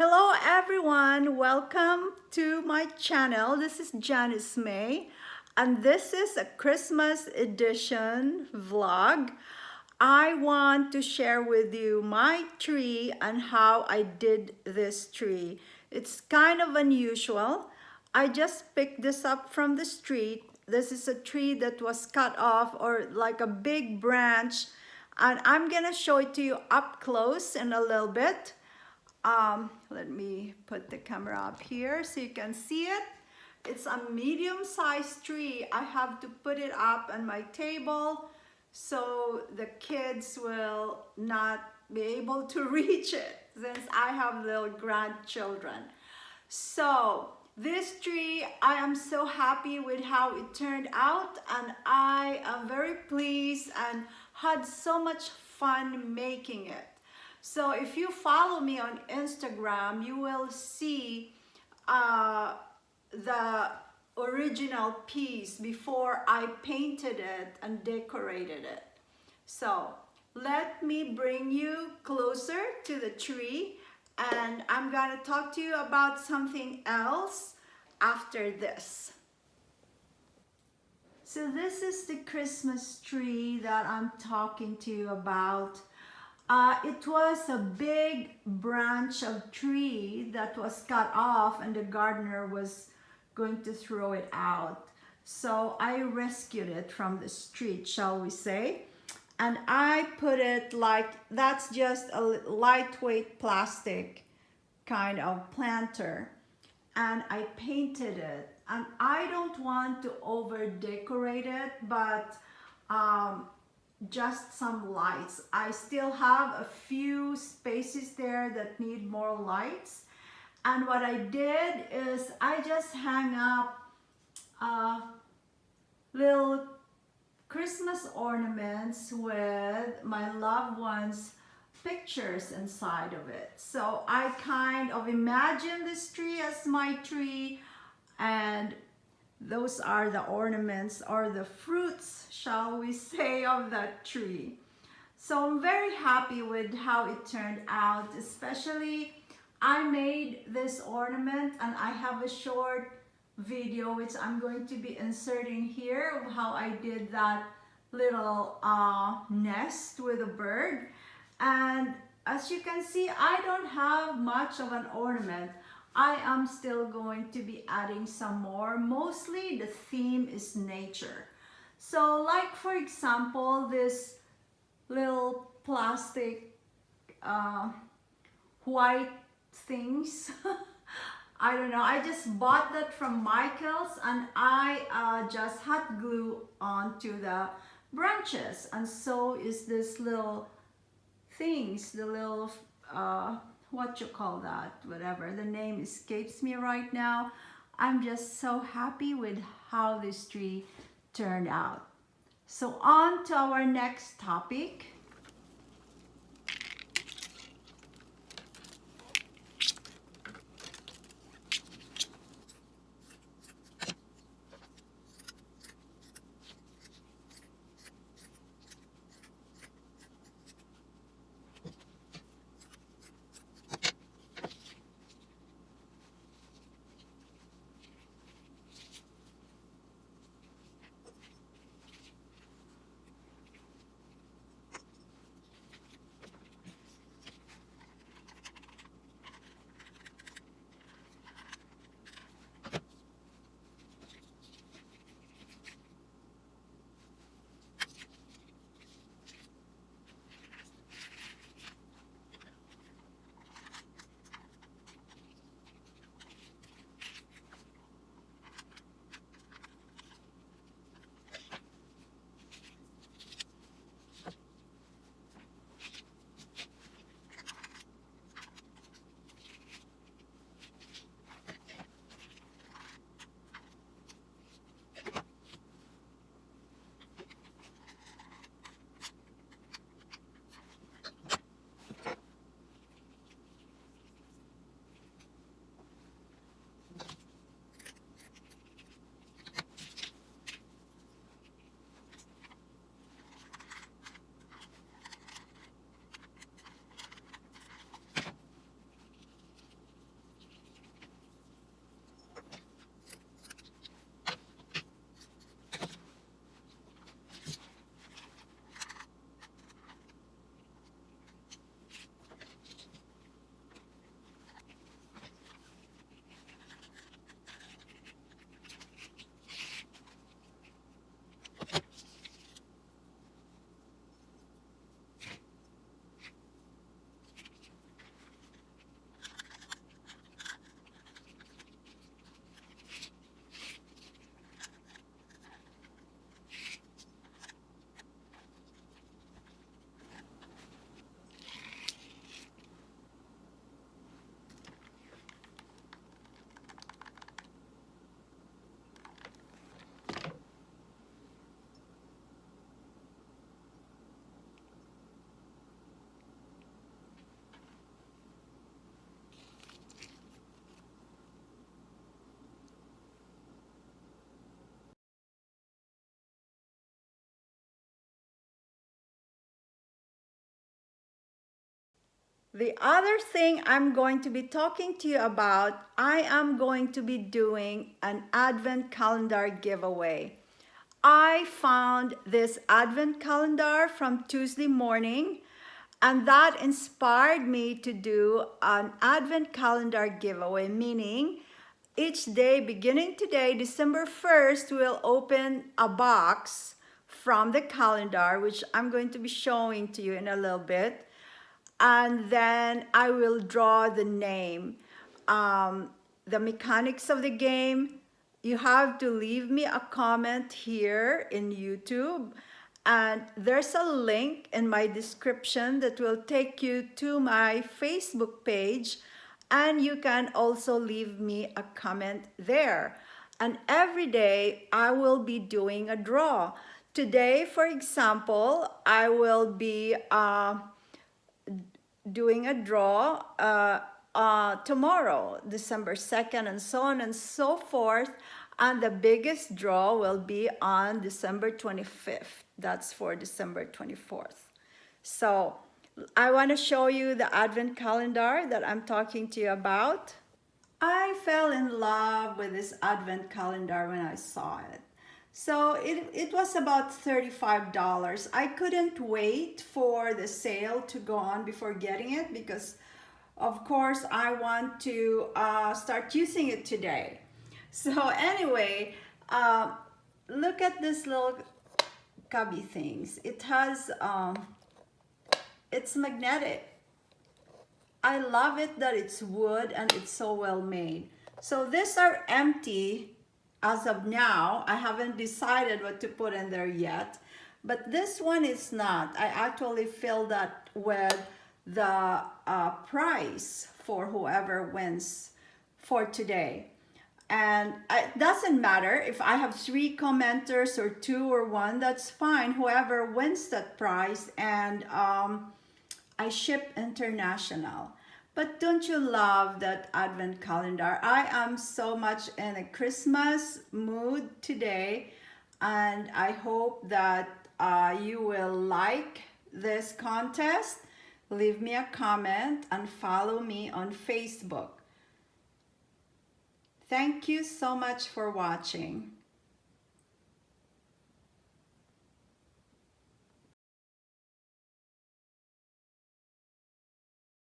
Hello everyone, welcome to my channel. This is Janice Mae and this is a Christmas edition vlog. I want to share with you my tree and how I did this tree. It's kind of unusual. I just picked this up from the street. This is a tree that was cut off, or like a big branch, and I'm gonna show it to you up close in a little bit. Let me put the camera up here so you can see it. It's a medium-sized tree. I have to put it up on my table so the kids will not be able to reach it since I have little grandchildren. So this tree, I am so happy with how it turned out, and I am very pleased and had so much fun making it. So if you follow me on Instagram, you will see the original piece before I painted it and decorated it. So let me bring you closer to the tree, and I'm gonna talk to you about something else after this. So this is the Christmas tree that I'm talking to you about. It was a big branch of tree that was cut off and the gardener was going to throw it out. So I rescued it from the street, shall we say. And I put it like, that's just a lightweight plastic kind of planter. And I painted it. And I don't want to over decorate it, but just some lights. I still have a few spaces there that need more lights, and what I did is I just hang up little Christmas ornaments with my loved ones' pictures inside of it. So I kind of imagine this tree as my tree, and those are the ornaments or the fruits, shall we say, of that tree. So I'm very happy with how it turned out. Especially I made this ornament and I have a short video which I'm going to be inserting here of how I did that little nest with a bird. And as you can see, I don't have much of an ornament. I am still going to be adding some more. Mostly the theme is nature. So like for example, this little plastic white things. I don't know, I just bought that from Michael's and I just hot glue onto the branches. And so is this little things, the little what you call that, whatever the name escapes me right now. I'm just so happy with how this tree turned out. So on to our next topic. The other thing I'm going to be talking to you about, I am going to be doing an advent calendar giveaway. I found this advent calendar from Tuesday morning, and that inspired me to do an advent calendar giveaway, meaning each day beginning today, December 1st, we'll open a box from the calendar, which I'm going to be showing to you in a little bit. And then I will draw the name. The mechanics of the game, you have to leave me a comment here in YouTube, and there's a link in my description that will take you to my Facebook page, and you can also leave me a comment there. And every day I will be doing a draw. Today, for example, I will be doing a draw tomorrow, December 2nd, and so on and so forth. And the biggest draw will be on December 25th. That's for December 24th. So I want to show you the advent calendar that I'm talking to you about. I fell in love with this advent calendar when I saw it. So it was about $35. I couldn't wait for the sale to go on before getting it because, of course, I want to start using it today. So anyway, look at this little cubby things. It has, it's magnetic. I love it that it's wood and it's so well made. So these are empty as of now. I haven't decided what to put in there yet, but this one is not. I actually filled that with the prize for whoever wins for today. And it doesn't matter if I have 3 commenters or 2 or 1, that's fine. Whoever wins that prize, and I ship international. But don't you love that advent calendar? I am so much in a Christmas mood today, and I hope that you will like this contest. Leave me a comment and follow me on Facebook. Thank you so much for watching.